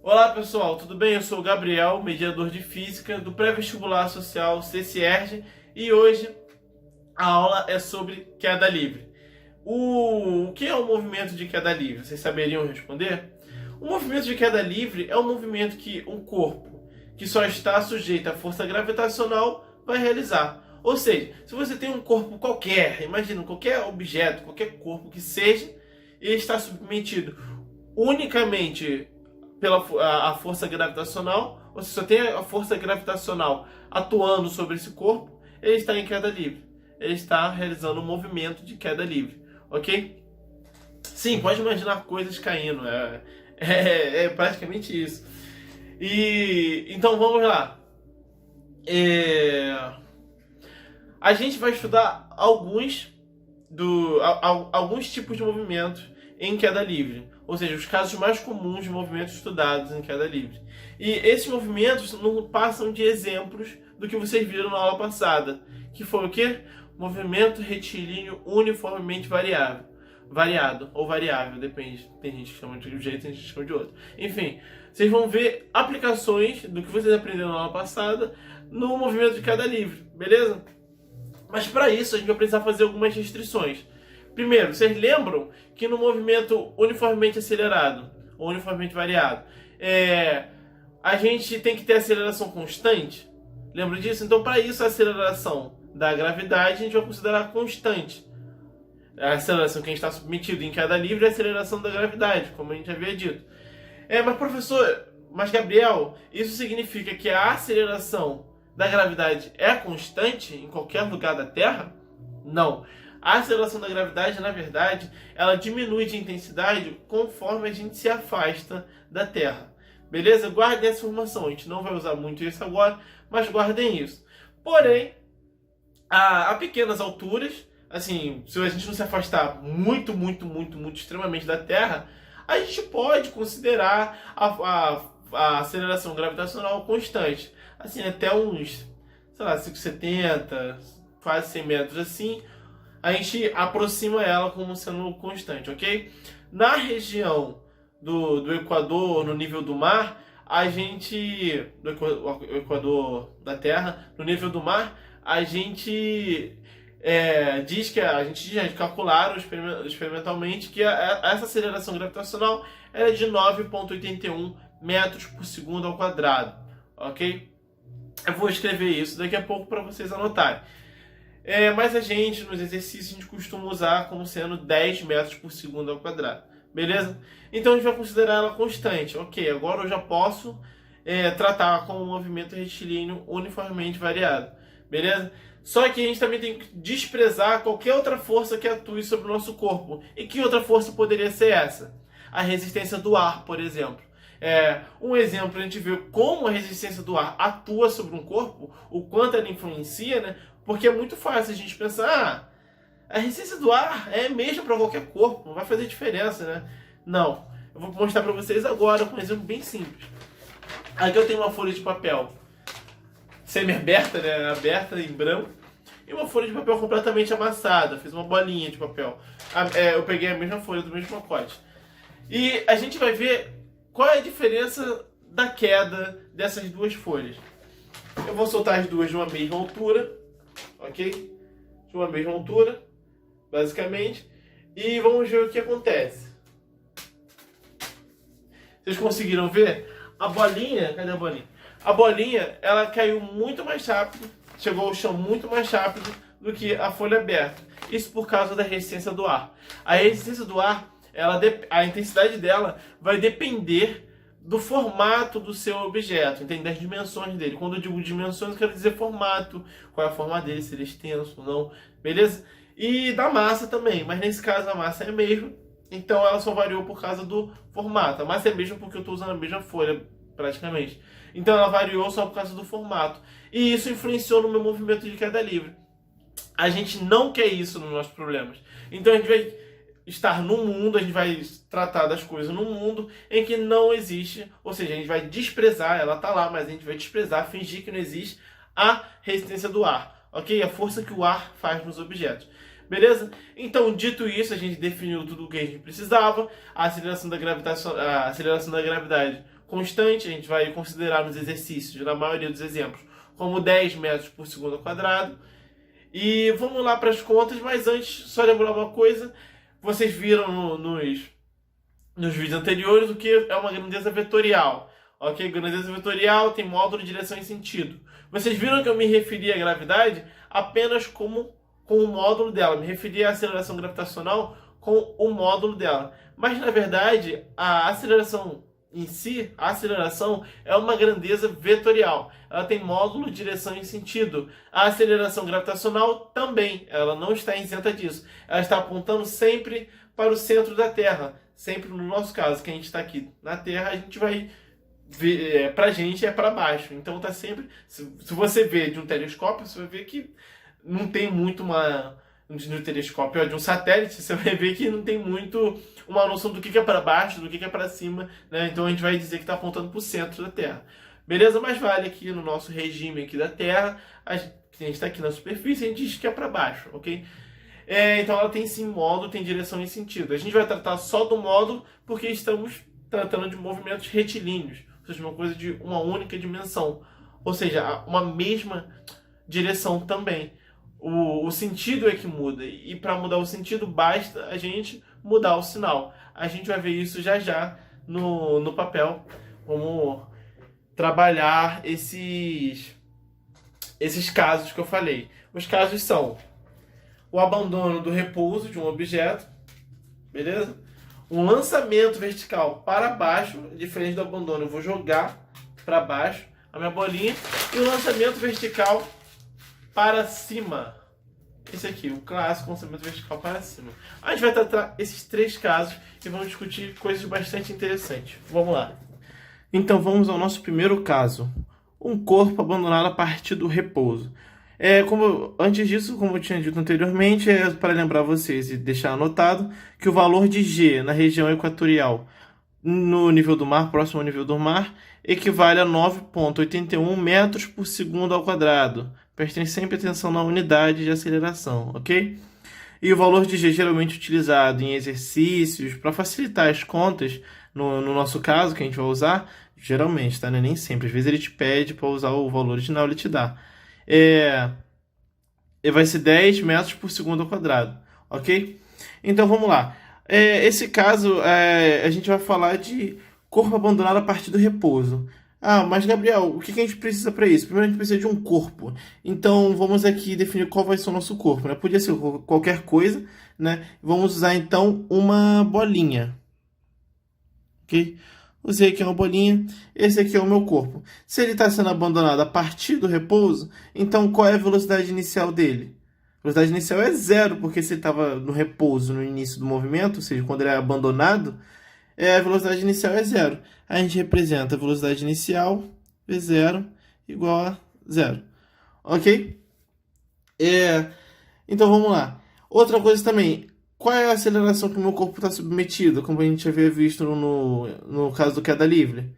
Olá pessoal, tudo bem? Eu sou o Gabriel, mediador de Física do Pré-Vestibular Social CCERJ e hoje a aula é sobre queda livre. O que é o movimento de queda livre? Vocês saberiam responder? O movimento de queda livre é um movimento que um corpo que só está sujeito à força gravitacional vai realizar. Ou seja, se você tem um corpo qualquer, imagina qualquer objeto, qualquer corpo que seja, ele está submetido unicamente pela a força gravitacional, ou se só tem a força gravitacional atuando sobre esse corpo, ele está em queda livre. Ele está realizando um movimento de queda livre, ok? Sim, pode imaginar coisas caindo, é praticamente isso. E então vamos lá. A gente vai estudar alguns tipos de movimentos em queda livre, ou seja, os casos mais comuns de movimentos estudados em queda livre. E esses movimentos não passam de exemplos do que vocês viram na aula passada, que foi o quê? Movimento retilíneo uniformemente variado ou variável, depende. Tem gente que chama de um jeito, tem gente que chama de outro. Enfim, vocês vão ver aplicações do que vocês aprenderam na aula passada no movimento de queda livre, beleza? Mas para isso a gente vai precisar fazer algumas restrições. Primeiro, vocês lembram que no movimento uniformemente acelerado ou uniformemente variado, a gente tem que ter aceleração constante? Lembra disso? Então, para isso, a aceleração da gravidade a gente vai considerar constante. A aceleração que a gente está submetido em queda livre é a aceleração da gravidade, como a gente havia dito. Mas professor, mas Gabriel, isso significa que a aceleração da gravidade é constante em qualquer lugar da Terra? Não. A aceleração da gravidade, na verdade, ela diminui de intensidade conforme a gente se afasta da Terra. Beleza? Guardem essa informação. A gente não vai usar muito isso agora, mas guardem isso. Porém, a pequenas alturas, assim, se a gente não se afastar muito, extremamente da Terra, a gente pode considerar a aceleração gravitacional constante. Assim, até uns, sei lá, 570, quase 100 metros assim, a gente aproxima ela como sendo constante, ok? Na região do Equador, no nível do mar, do Equador da Terra, no nível do mar, a gente calcularam experimentalmente que essa aceleração gravitacional é de 9,81 metros por segundo ao quadrado, ok? Eu vou escrever isso daqui a pouco para vocês anotarem. Mas a gente, nos exercícios, a gente costuma usar como sendo 10 metros por segundo ao quadrado. Beleza? Então a gente vai considerar ela constante. Ok, agora eu já posso tratar como um movimento retilíneo uniformemente variado. Beleza? Só que a gente também tem que desprezar qualquer outra força que atue sobre o nosso corpo. E que outra força poderia ser essa? A resistência do ar, por exemplo. Um exemplo, a gente vê como a resistência do ar atua sobre um corpo, o quanto ela influencia, né? Porque é muito fácil a gente pensar, a resistência do ar é mesmo para qualquer corpo, não vai fazer diferença, né? Não. Eu vou mostrar para vocês agora com um exemplo bem simples. Aqui eu tenho uma folha de papel semi-aberta, né? Aberta em branco, e uma folha de papel completamente amassada. Fiz uma bolinha de papel. Eu peguei a mesma folha do mesmo pacote. E a gente vai ver qual é a diferença da queda dessas duas folhas. Eu vou soltar as duas de uma mesma altura, ok? De uma mesma altura, basicamente. E vamos ver o que acontece. Vocês conseguiram ver? A bolinha, cadê a bolinha? A bolinha, ela caiu muito mais rápido, chegou ao chão muito mais rápido do que a folha aberta. Isso por causa da resistência do ar. A resistência do ar, a intensidade dela vai depender do formato do seu objeto, entende? Das dimensões dele. Quando eu digo dimensões, eu quero dizer formato, qual é a forma dele, se ele é extenso ou não, beleza? E da massa também, mas nesse caso a massa é a mesma, então ela só variou por causa do formato. A massa é a mesma porque eu estou usando a mesma folha, praticamente. Então ela variou só por causa do formato. E isso influenciou no meu movimento de queda livre. A gente não quer isso nos nossos problemas. Então a gente vai estar num mundo, a gente vai tratar das coisas num mundo em que não existe, ou seja, a gente vai desprezar, ela tá lá, mas a gente vai desprezar, fingir que não existe a resistência do ar, ok? A força que o ar faz nos objetos. Beleza? Então, dito isso, a gente definiu tudo o que a gente precisava. A aceleração da gravidade constante, a gente vai considerar nos exercícios, na maioria dos exemplos, como 10 metros por segundo ao quadrado. E vamos lá para as contas, mas antes, só lembrar uma coisa, vocês viram nos vídeos anteriores o que é uma grandeza vetorial. Ok? Grandeza vetorial tem módulo, direção e sentido. Vocês viram que eu me referi à gravidade apenas com o módulo dela, me referi à aceleração gravitacional com o módulo dela. Mas, na verdade, a aceleração em si, a aceleração é uma grandeza vetorial. Ela tem módulo, direção e sentido. A aceleração gravitacional também, ela não está isenta disso. Ela está apontando sempre para o centro da Terra. Sempre no nosso caso, que a gente está aqui na Terra, a gente vai ver, pra gente é para baixo. Então tá sempre, se você vê de um telescópio, você vai ver que não tem muito no telescópio de um satélite, você vai ver que não tem muito uma noção do que é para baixo, do que é para cima, né? Então a gente vai dizer que está apontando para o centro da Terra. Beleza? Mas vale aqui no nosso regime aqui da Terra, a gente está aqui na superfície, a gente diz que é para baixo, ok? Então ela tem sim módulo, tem direção e sentido. A gente vai tratar só do módulo porque estamos tratando de movimentos retilíneos, ou seja, uma coisa de uma única dimensão, ou seja, uma mesma direção também. O sentido é que muda, e para mudar o sentido basta a gente mudar o sinal. A gente vai ver isso já já no papel, como trabalhar esses casos que eu falei. Os casos são o abandono do repouso de um objeto, beleza? Um lançamento vertical para baixo, diferente do abandono, eu vou jogar para baixo a minha bolinha, e o lançamento vertical para cima. Esse aqui, o clássico lançamento vertical para cima. A gente vai tratar esses 3 casos e vamos discutir coisas bastante interessantes. Vamos lá. Então vamos ao nosso primeiro caso. Um corpo abandonado a partir do repouso. Antes disso, como eu tinha dito anteriormente, para lembrar vocês e deixar anotado que o valor de G na região equatorial no nível do mar, próximo ao nível do mar, equivale a 9,81 metros por segundo ao quadrado. Prestem sempre atenção na unidade de aceleração, ok? E o valor de G geralmente utilizado em exercícios para facilitar as contas, no nosso caso, que a gente vai usar, geralmente, tá? Não é nem sempre. Às vezes ele te pede para usar o valor original, ele te dá. Vai ser 10 metros por segundo ao quadrado, ok? Então vamos lá. Esse caso, a gente vai falar de corpo abandonado a partir do repouso. Ah, mas Gabriel, o que a gente precisa para isso? Primeiro a gente precisa de um corpo. Então vamos aqui definir qual vai ser o nosso corpo, né? Podia ser qualquer coisa, né? Vamos usar então uma bolinha. Ok? Usei aqui uma bolinha. Esse aqui é o meu corpo. Se ele está sendo abandonado a partir do repouso, então qual é a velocidade inicial dele? A velocidade inicial é 0, porque se ele estava no repouso no início do movimento, ou seja, quando ele é abandonado, a velocidade inicial é 0. A gente representa a velocidade inicial, V0, igual a 0. Ok? Então vamos lá. Outra coisa também. Qual é a aceleração que o meu corpo está submetido? Como a gente havia visto no caso do queda livre.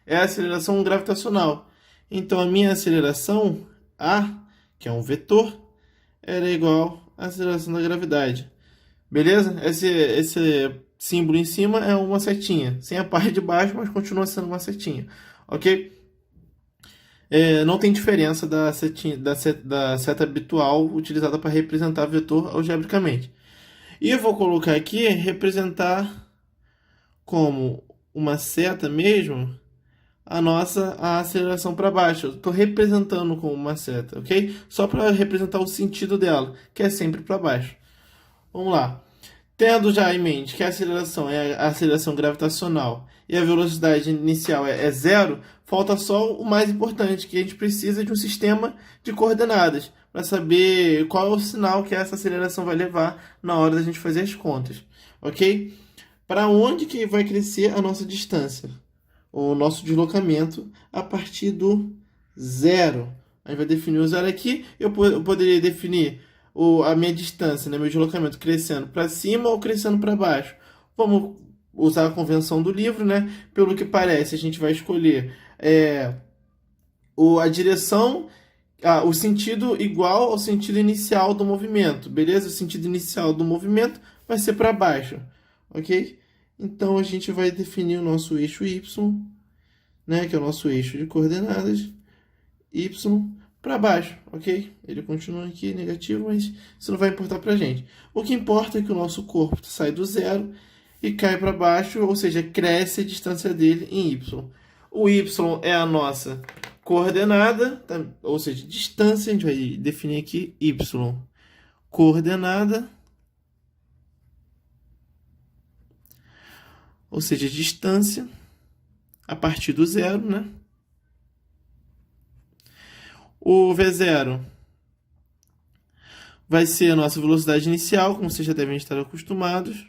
É a aceleração gravitacional. Então a minha aceleração, A, que é um vetor, era igual à aceleração da gravidade. Beleza? Esse símbolo em cima é uma setinha, sem a parte de baixo, mas continua sendo uma setinha, ok? Não tem diferença da seta habitual utilizada para representar vetor algebricamente. E eu vou colocar aqui, representar como uma seta mesmo, a aceleração para baixo. Eu estou representando como uma seta, ok? Só para representar o sentido dela, que é sempre para baixo. Vamos lá. Tendo já em mente que a aceleração é a aceleração gravitacional e a velocidade inicial é 0, falta só o mais importante, que a gente precisa de um sistema de coordenadas para saber qual é o sinal que essa aceleração vai levar na hora da gente fazer as contas, ok? Para onde que vai crescer a nossa distância? O nosso deslocamento a partir do 0. A gente vai definir o 0 aqui, eu poderia definir a minha distância, né, meu deslocamento crescendo para cima ou crescendo para baixo. Vamos usar a convenção do livro, né? Pelo que parece, a gente vai escolher a direção, o sentido igual ao sentido inicial do movimento, beleza? O sentido inicial do movimento vai ser para baixo, ok? Então a gente vai definir o nosso eixo y, né, que é o nosso eixo de coordenadas, y para baixo, ok? Ele continua aqui negativo, mas isso não vai importar para a gente. O que importa é que o nosso corpo sai do zero e cai para baixo, ou seja, cresce a distância dele em y. O y é a nossa coordenada, ou seja, distância, a gente vai definir aqui y, coordenada, ou seja, distância a partir do zero, né? O V0 vai ser a nossa velocidade inicial, como vocês já devem estar acostumados.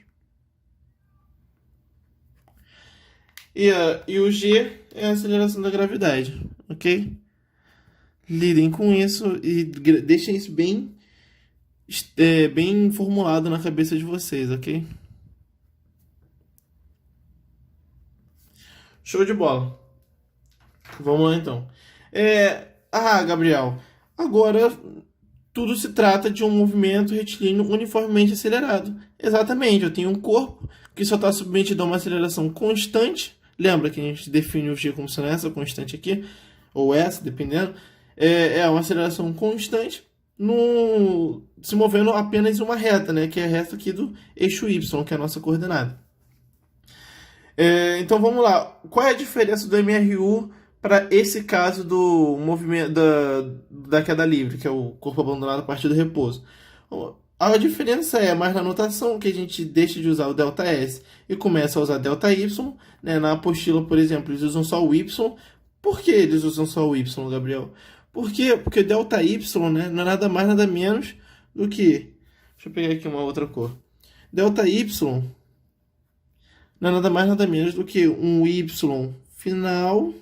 E o G é a aceleração da gravidade, ok? Lidem com isso e deixem isso bem formulado na cabeça de vocês, ok? Show de bola. Vamos lá então. Gabriel, agora tudo se trata de um movimento retilíneo uniformemente acelerado. Exatamente, eu tenho um corpo que só está submetido a uma aceleração constante. Lembra que a gente define o G como sendo essa constante aqui, ou essa, dependendo. É uma aceleração constante se movendo apenas em uma reta, né? Que é a reta aqui do eixo Y, que é a nossa coordenada. Então vamos lá. Qual é a diferença do MRU para esse caso do movimento da queda livre, que é o corpo abandonado a partir do repouso? A diferença é mais na notação, que a gente deixa de usar o ΔS e começa a usar ΔY. Né? Na apostila, por exemplo, eles usam só o Y. Por que eles usam só o Y, Gabriel? Por quê? Porque ΔY, né, não é nada mais, nada menos do que... Deixa eu pegar aqui uma outra cor. ΔY não é nada mais, nada menos do que um Y final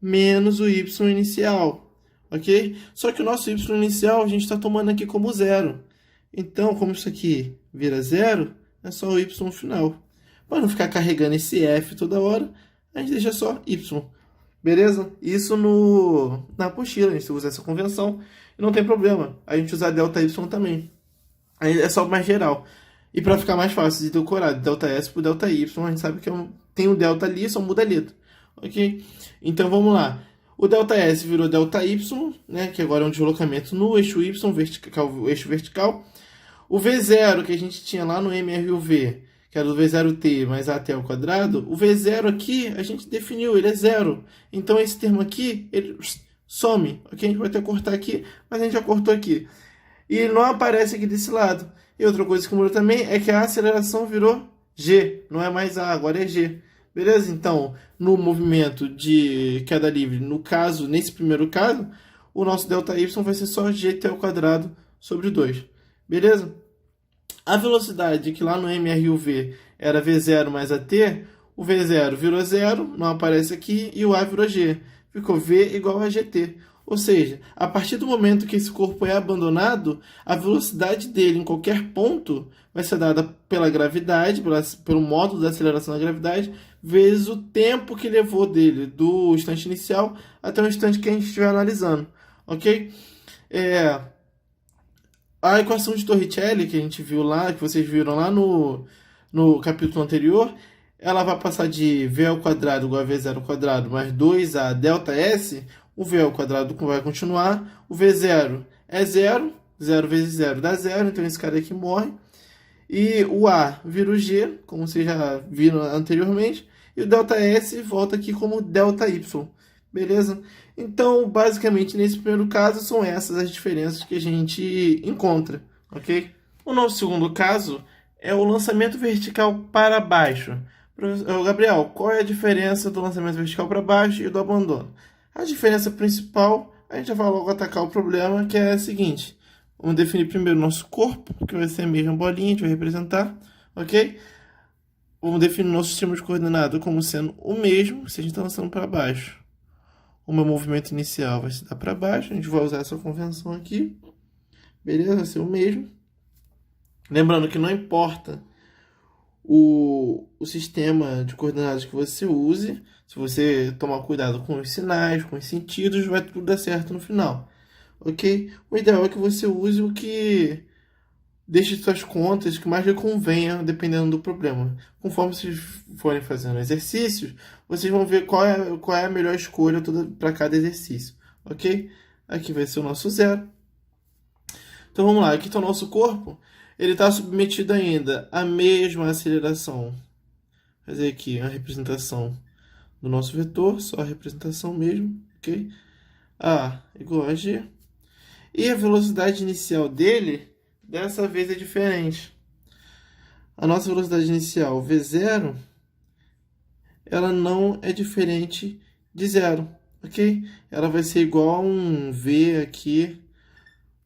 menos o Y inicial, ok? Só que o nosso Y inicial a gente está tomando aqui como zero. Então, como isso aqui vira zero, é só o Y final. Para não ficar carregando esse F toda hora, a gente deixa só Y. Beleza? Isso na apostila, a gente usa essa convenção e não tem problema. A gente usar ΔY também. Aí é só mais geral. E para ficar mais fácil de decorar, ΔS por ΔY, a gente sabe que tem um delta ali, só muda a letra. Ok? Então vamos lá. O ΔS virou ΔY, né, que agora é um deslocamento no eixo Y, vertical, eixo vertical. O V0 que a gente tinha lá no MRUV, que era o V0t mais AT ao quadrado, o V0 aqui a gente definiu, ele é zero. Então esse termo aqui, ele some. Ok? A gente vai ter que cortar aqui, mas a gente já cortou aqui. E ele não aparece aqui desse lado. E outra coisa que mudou também é que a aceleração virou G, não é mais A, agora é G. Beleza? Então, no movimento de queda livre, nesse primeiro caso, o nosso ΔY vai ser só gt ao quadrado sobre 2. Beleza? A velocidade que lá no MRUV era V0 mais AT, o V0 virou 0, não aparece aqui, e o A virou G. Ficou V igual a GT. Ou seja, a partir do momento que esse corpo é abandonado, a velocidade dele em qualquer ponto vai ser dada pela gravidade, pelo módulo da aceleração da gravidade, vezes o tempo que levou dele do instante inicial até o instante que a gente estiver analisando. Ok? A equação de Torricelli que a gente viu lá, que vocês viram lá no capítulo anterior, ela vai passar de V ao quadrado igual a V0 ao quadrado mais 2A ΔS. O V ao quadrado vai continuar. O V0 é 0. 0 vezes 0 dá 0. Então esse cara aqui morre. E o A vira o G, como vocês já viram anteriormente. E o ΔS volta aqui como ΔY. Beleza? Então, basicamente, nesse primeiro caso, são essas as diferenças que a gente encontra. Ok? O nosso segundo caso é o lançamento vertical para baixo. Gabriel, qual é a diferença do lançamento vertical para baixo e do abandono? A diferença principal, a gente já vai logo atacar o problema, que é a seguinte. Vamos definir primeiro o nosso corpo, que vai ser a mesma bolinha, a gente vai representar, ok? Vamos definir o nosso sistema de coordenada como sendo o mesmo, se a gente está lançando para baixo. O meu movimento inicial vai se dar para baixo, a gente vai usar essa convenção aqui. Beleza? Vai ser o mesmo. Lembrando que não importa o sistema de coordenadas que você use, se você tomar cuidado com os sinais, com os sentidos, vai tudo dar certo no final, ok? O ideal é que você use o que deixe suas contas que mais lhe convenha, dependendo do problema. Conforme vocês forem fazendo exercícios, vocês vão ver qual é a melhor escolha para cada exercício, ok? Aqui vai ser o nosso zero. Então vamos lá, aqui está o nosso corpo. Ele está submetido ainda à mesma aceleração. Vou fazer aqui a representação do nosso vetor, só a representação mesmo, ok? A igual a G. E a velocidade inicial dele, dessa vez é diferente. A nossa velocidade inicial, V0, ela não é diferente de zero, ok? Ela vai ser igual a um V aqui,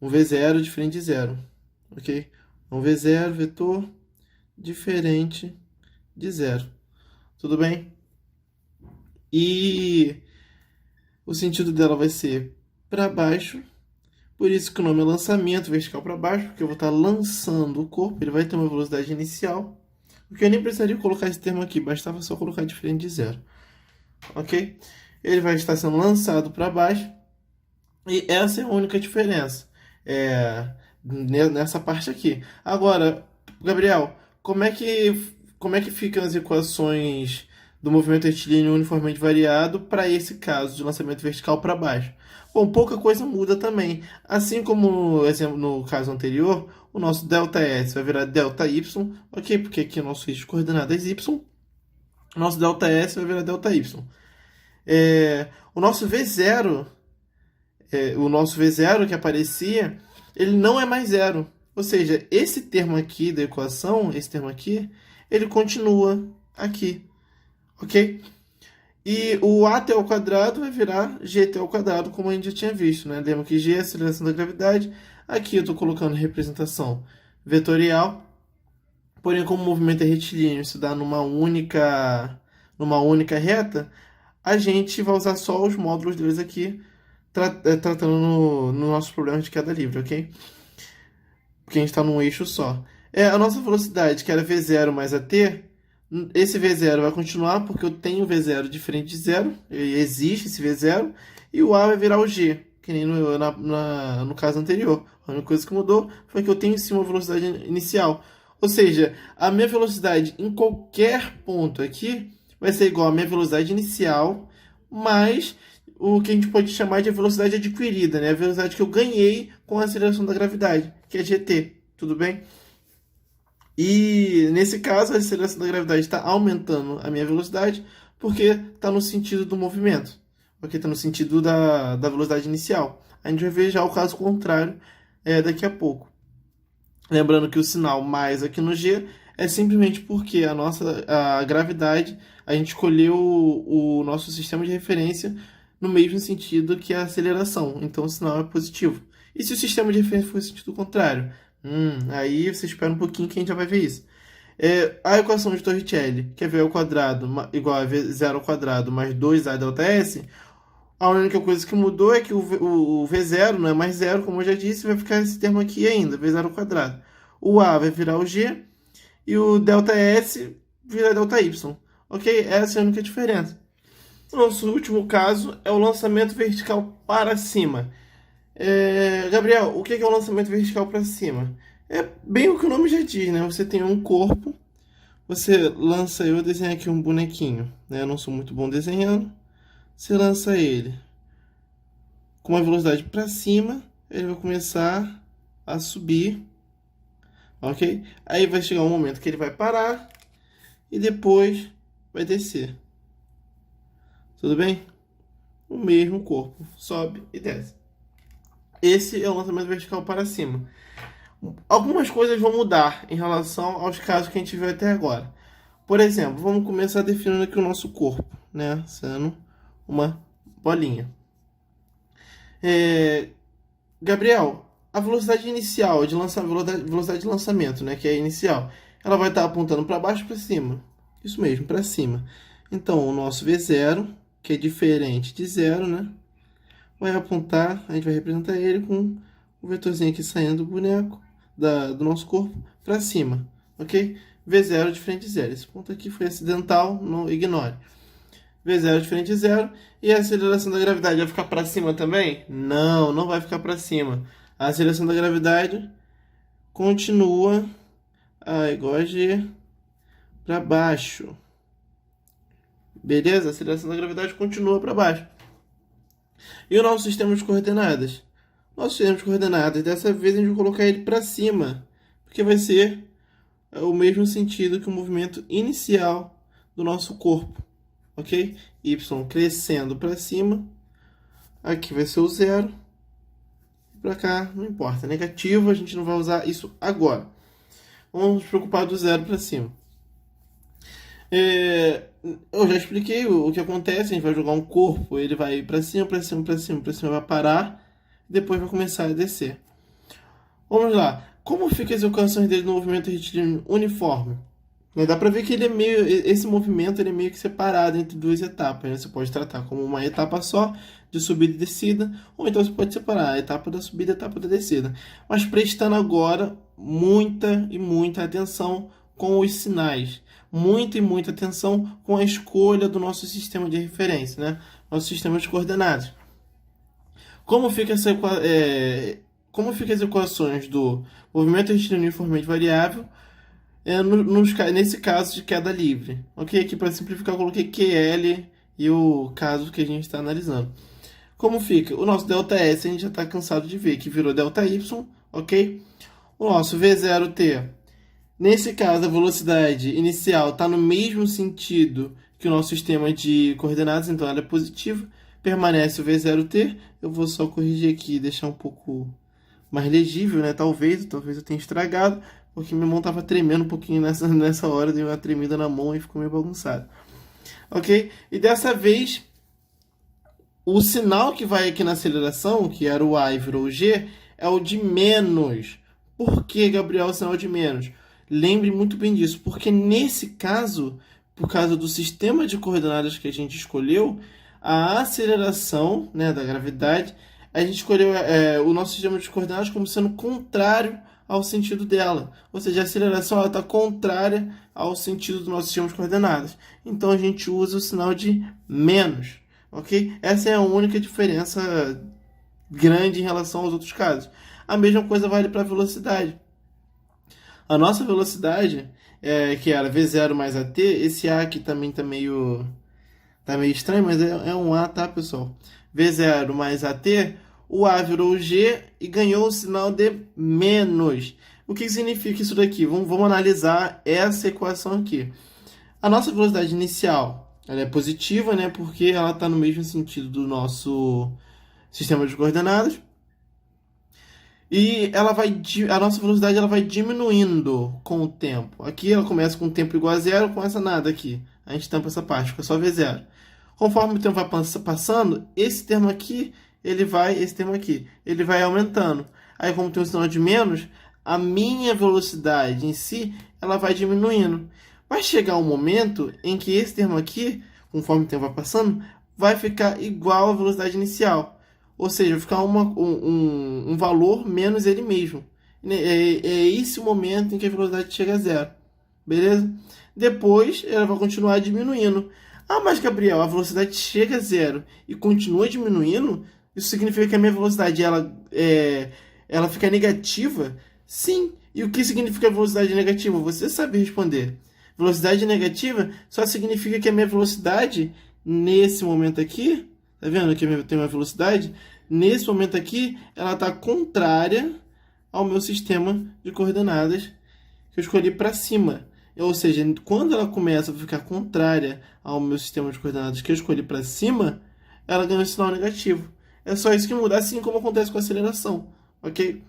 um V0 diferente de zero, ok? Um V0, vetor, diferente de zero. Tudo bem? E o sentido dela vai ser para baixo. Por isso que o nome é lançamento vertical para baixo, porque eu vou estar lançando o corpo, ele vai ter uma velocidade inicial. Porque eu nem precisaria colocar esse termo aqui, bastava só colocar diferente de zero. Ok? Ele vai estar sendo lançado para baixo. E essa é a única diferença. Nessa parte aqui. Agora, Gabriel, como é que ficam as equações do movimento retilíneo uniformemente variado para esse caso de lançamento vertical para baixo? Bom, pouca coisa muda também. Assim como no caso anterior, o nosso ΔS vai virar ΔY, ok? Porque aqui é o nosso eixo de coordenadas Y. O nosso ΔS vai virar ΔY. O nosso V0, que aparecia, ele não é mais zero. Ou seja, esse termo aqui da equação, esse termo aqui, ele continua aqui, ok? E o AT ao quadrado vai virar GT ao quadrado, como a gente já tinha visto, né? Lembra que G é a aceleração da gravidade. Aqui eu estou colocando representação vetorial. Porém, como o movimento é retilíneo, se dá numa única reta, a gente vai usar só os módulos deles aqui, tratando no nosso problema de queda livre, ok? Porque a gente está num eixo só. A nossa velocidade, que era V0 mais AT, esse V0 vai continuar, porque eu tenho V0 diferente de zero, existe esse V0, e o A vai virar o G, que nem no caso anterior. A única coisa que mudou foi que eu tenho sim uma velocidade inicial. Ou seja, a minha velocidade em qualquer ponto aqui vai ser igual à minha velocidade inicial, mais o que a gente pode chamar de velocidade adquirida, né? A velocidade que eu ganhei com a aceleração da gravidade, que é GT, tudo bem? E nesse caso, a aceleração da gravidade está aumentando a minha velocidade porque está no sentido do movimento, porque está no sentido da velocidade inicial. A gente vai ver já o caso contrário daqui a pouco. Lembrando que o sinal mais aqui no G é simplesmente porque a gravidade, a gente escolheu o nosso sistema de referência no mesmo sentido que a aceleração, então o sinal é positivo. E se o sistema de referência for no sentido contrário? Aí você espera um pouquinho que a gente já vai ver isso. A equação de Torricelli, que é V ao quadrado igual a V0 ao quadrado mais 2A ΔS, a única coisa que mudou é que o V0 não é mais zero, como eu já disse, vai ficar esse termo aqui ainda, V0 ao quadrado. O A vai virar o G e o ΔS vira ΔY. Ok? Essa é a única diferença. O nosso último caso é o lançamento vertical para cima. Gabriel, o que é o lançamento vertical para cima? É bem o que o nome já diz, né? Você tem um corpo, você lança, eu desenho aqui um bonequinho, né? Eu não sou muito bom desenhando. Você lança ele com uma velocidade para cima, ele vai começar a subir, ok? Aí vai chegar um momento que ele vai parar e depois vai descer. Tudo bem? O mesmo corpo sobe e desce. Esse é o lançamento vertical para cima. Algumas coisas vão mudar em relação aos casos que a gente viu até agora. Por exemplo, vamos começar definindo aqui o nosso corpo, né? Sendo uma bolinha. Gabriel, a velocidade inicial de velocidade de lançamento, né? Que é a inicial, ela vai estar apontando para baixo ou para cima? Isso mesmo, para cima. Então, o nosso V0, que é diferente de zero, né? Vai apontar, a gente vai representar ele com o vetorzinho aqui saindo do boneco, do nosso corpo, para cima, ok? V0 diferente de zero. Esse ponto aqui foi acidental, não ignore. V0 diferente de zero. E a aceleração da gravidade vai ficar para cima também? Não, não vai ficar para cima. A aceleração da gravidade continua igual a G para baixo. Beleza? A aceleração da gravidade continua para baixo. E o nosso sistema de coordenadas? Nosso sistema de coordenadas, dessa vez a gente vai colocar ele para cima, porque vai ser o mesmo sentido que o movimento inicial do nosso corpo, ok? Y crescendo para cima, aqui vai ser o zero, para cá não importa, negativo, a gente não vai usar isso agora. Vamos nos preocupar do zero para cima. Eu já expliquei o que acontece, a gente vai jogar um corpo, ele vai para cima, para cima, para cima, para cima, vai parar, depois vai começar a descer. Vamos lá. Como fica as equações dele no movimento retilíneo uniforme? Dá para ver que ele é esse movimento ele é meio que separado entre duas etapas, né? Você pode tratar como uma etapa só de subida e descida, ou então você pode separar a etapa da subida e a etapa da descida. Mas prestando agora muita e muita atenção com os sinais, muita e muita atenção com a escolha do nosso sistema de referência, né? Nosso sistema de coordenadas. Como fica as equações do movimento retilíneo uniformemente variável nesse caso de queda livre? Ok? Aqui para simplificar eu coloquei QL e o caso que a gente está analisando. Como fica? O nosso ΔS a gente já está cansado de ver que virou ΔY, ok? O nosso V0T, nesse caso a velocidade inicial está no mesmo sentido que o nosso sistema de coordenadas, então ela é positiva. Permanece o V0T, eu vou só corrigir aqui e deixar um pouco mais legível, né? Talvez eu tenha estragado, porque minha mão estava tremendo um pouquinho nessa hora, deu uma tremida na mão e ficou meio bagunçado. Ok? E dessa vez, o sinal que vai aqui na aceleração, que era o A e virou o G, é o de menos. Por que, Gabriel, o sinal de menos? Lembre muito bem disso, porque nesse caso, por causa do sistema de coordenadas que a gente escolheu, a aceleração, né, da gravidade, a gente escolheu o nosso sistema de coordenadas como sendo contrário ao sentido dela. Ou seja, a aceleração está contrária ao sentido do nosso sistema de coordenadas. Então a gente usa o sinal de menos. Ok? Essa é a única diferença grande em relação aos outros casos. A mesma coisa vale para a velocidade. A nossa velocidade, que era V0 mais AT, esse A aqui também está meio estranho, mas é um A, tá, pessoal? V0 mais AT, o A virou o G e ganhou o sinal de menos. O que significa isso daqui? Vamos analisar essa equação aqui. A nossa velocidade inicial, ela é positiva, né? Porque ela está no mesmo sentido do nosso sistema de coordenadas. E a nossa velocidade ela vai diminuindo com o tempo. Aqui ela começa com o tempo igual a zero, começa nada aqui. A gente tampa essa parte, fica só V0. Conforme o tempo vai passando, esse termo aqui, esse termo aqui, ele vai aumentando. Aí, como tem um sinal de menos, a minha velocidade em si, ela vai diminuindo. Vai chegar um momento em que esse termo aqui, conforme o tempo vai passando, vai ficar igual à velocidade inicial. Ou seja, vai ficar um valor menos ele mesmo. É esse o momento em que a velocidade chega a zero. Beleza? Depois, ela vai continuar diminuindo. Ah, mas Gabriel, a velocidade chega a zero e continua diminuindo? Isso significa que a minha velocidade ela fica negativa? Sim. E o que significa velocidade negativa? Você sabe responder. Velocidade negativa só significa que a minha velocidade, nesse momento aqui, tá vendo que eu tenho uma velocidade? Nesse momento aqui, ela está contrária ao meu sistema de coordenadas que eu escolhi para cima. Ou seja, quando ela começa a ficar contrária ao meu sistema de coordenadas que eu escolhi para cima, ela ganha um sinal negativo. É só isso que muda, assim como acontece com a aceleração, ok?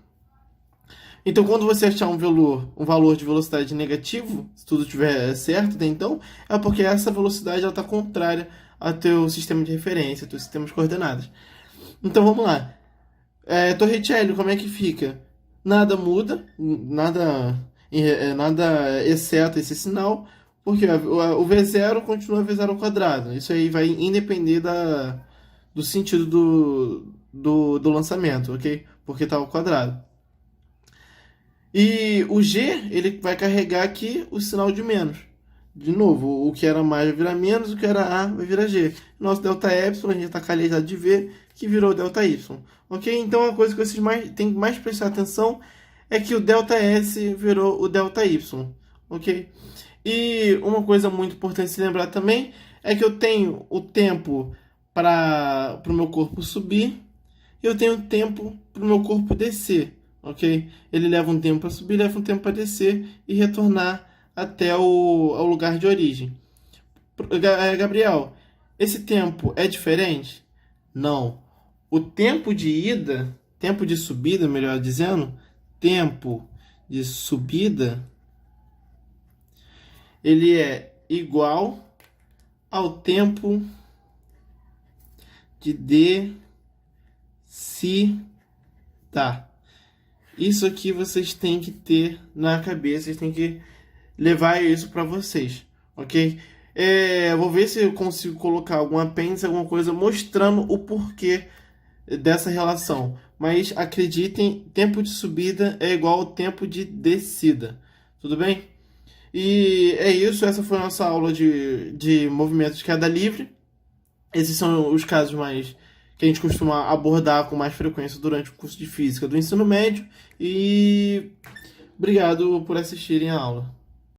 Então, quando você achar um valor de velocidade negativo, se tudo estiver certo até então, é porque essa velocidade está contrária ao teu sistema de referência, ao teu sistema de coordenadas. Então, vamos lá. Torricelli, como é que fica? Nada muda, nada exceto esse sinal, porque o V0 continua V0 ao quadrado. Isso aí vai independer do sentido do lançamento, ok? Porque está ao quadrado. E o G, ele vai carregar aqui o sinal de menos. De novo, o que era mais vai virar menos, o que era A vai virar G. Nosso ΔY, a gente está calejado de ver, que virou ΔY. Ok? Então, a coisa que vocês têm que mais prestar atenção é que o ΔS virou o ΔY, ok? E uma coisa muito importante se lembrar também é que eu tenho o tempo para o meu corpo subir e eu tenho tempo para o meu corpo descer, ok? Ele leva um tempo para subir, leva um tempo para descer e retornar até ao lugar de origem. Gabriel, esse tempo é diferente? Não. O tempo de ida, tempo de subida, melhor dizendo, tempo de subida, ele é igual ao tempo de descida. Isso aqui vocês têm que ter na cabeça, vocês têm que levar isso para vocês, ok? Vou ver se eu consigo colocar algum apêndice, alguma coisa mostrando o porquê dessa relação. Mas acreditem, tempo de subida é igual ao tempo de descida. Tudo bem? E é isso, essa foi a nossa aula de movimento de queda livre. Esses são os casos mais que a gente costuma abordar com mais frequência durante o curso de física do ensino médio. E obrigado por assistirem a aula.